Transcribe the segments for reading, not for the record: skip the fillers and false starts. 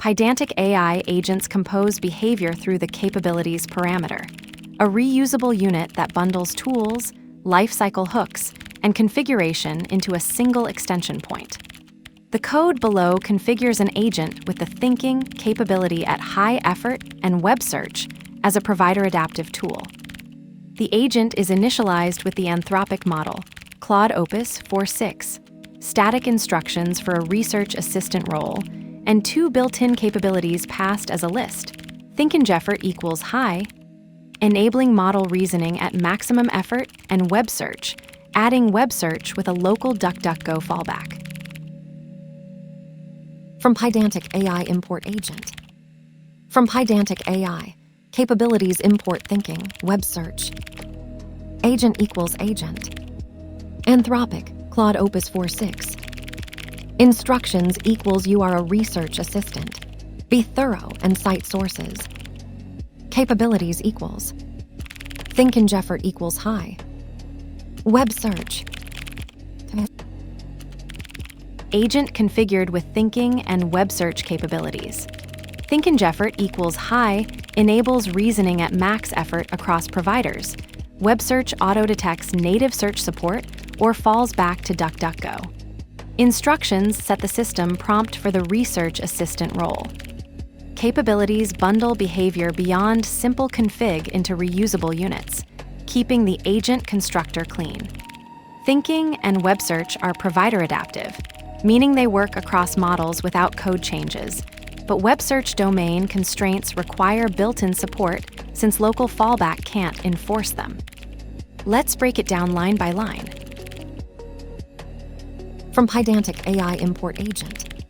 Pydantic AI agents compose behavior through the capabilities parameter, a reusable unit that bundles tools, lifecycle hooks, and configuration into a single extension point. The code below configures an agent with the thinking capability at high effort and web search as a provider adaptive tool. The agent is initialized with the Anthropic model, Claude Opus 4.6, static instructions for a research assistant role, and 2 built-in capabilities passed as a list. Think and effort equals high, enabling model reasoning at maximum effort, and web search, adding web search with a local DuckDuckGo fallback. From Pydantic AI import agent. From Pydantic AI, capabilities import thinking, web search. Agent equals agent. Anthropic, Claude Opus 4.6. Instructions equals you are a research assistant. Be thorough and cite sources. Capabilities equals. Think and effort equals high. Web search. Agent configured with thinking and web search capabilities. Think and effort equals high enables reasoning at max effort across providers. Web search auto-detects native search support or falls back to DuckDuckGo. Instructions set the system prompt for the research assistant role. Capabilities bundle behavior beyond simple config into reusable units, keeping the agent constructor clean. Thinking and web search are provider adaptive, meaning they work across models without code changes. But web search domain constraints require built-in support since local fallback can't enforce them. Let's break it down line by line. From Pydantic AI import agent.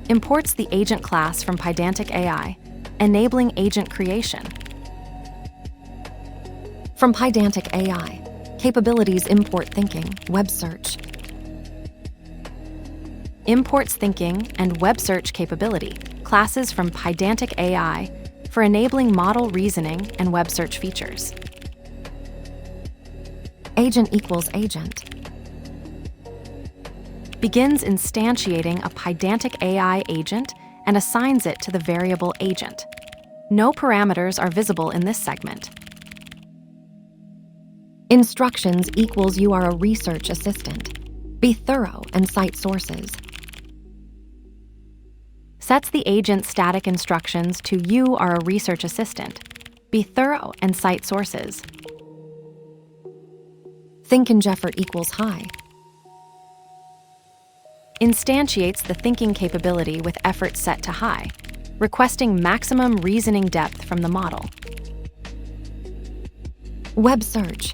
Imports the agent class from Pydantic AI, enabling agent creation. From Pydantic AI, capabilities import thinking, web search. Imports thinking and web search capability, classes from Pydantic AI for enabling model reasoning and web search features. Agent equals agent. Begins instantiating a Pydantic AI agent and assigns it to the variable agent. No parameters are visible in this segment. Instructions equals you are a research assistant. Be thorough and cite sources. Sets the agent's static instructions to you are a research assistant. Be thorough and cite sources. Think and effort equals high. Instantiates the thinking capability with effort set to high, requesting maximum reasoning depth from the model. Web search.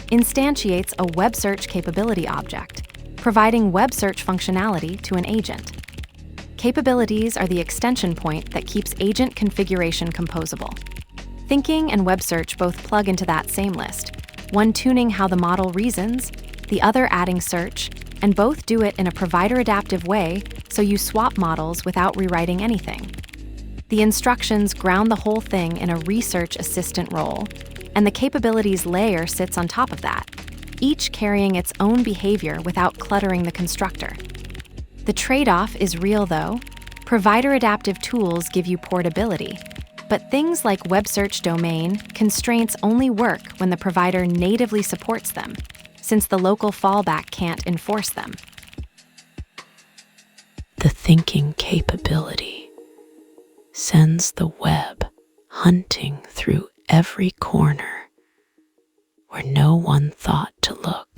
Instantiates a web search capability object, providing web search functionality to an agent. Capabilities are the extension point that keeps agent configuration composable. Thinking and web search both plug into that same list, one tuning how the model reasons, the other adding search, and both do it in a provider adaptive way so you swap models without rewriting anything. The instructions ground the whole thing in a research assistant role, and the capabilities layer sits on top of that, each carrying its own behavior without cluttering the constructor. The trade-off is real though. Provider adaptive tools give you portability, but things like web search domain constraints only work when the provider natively supports them, since the local fallback can't enforce them. The thinking capability sends the web hunting through every corner where no one thought to look.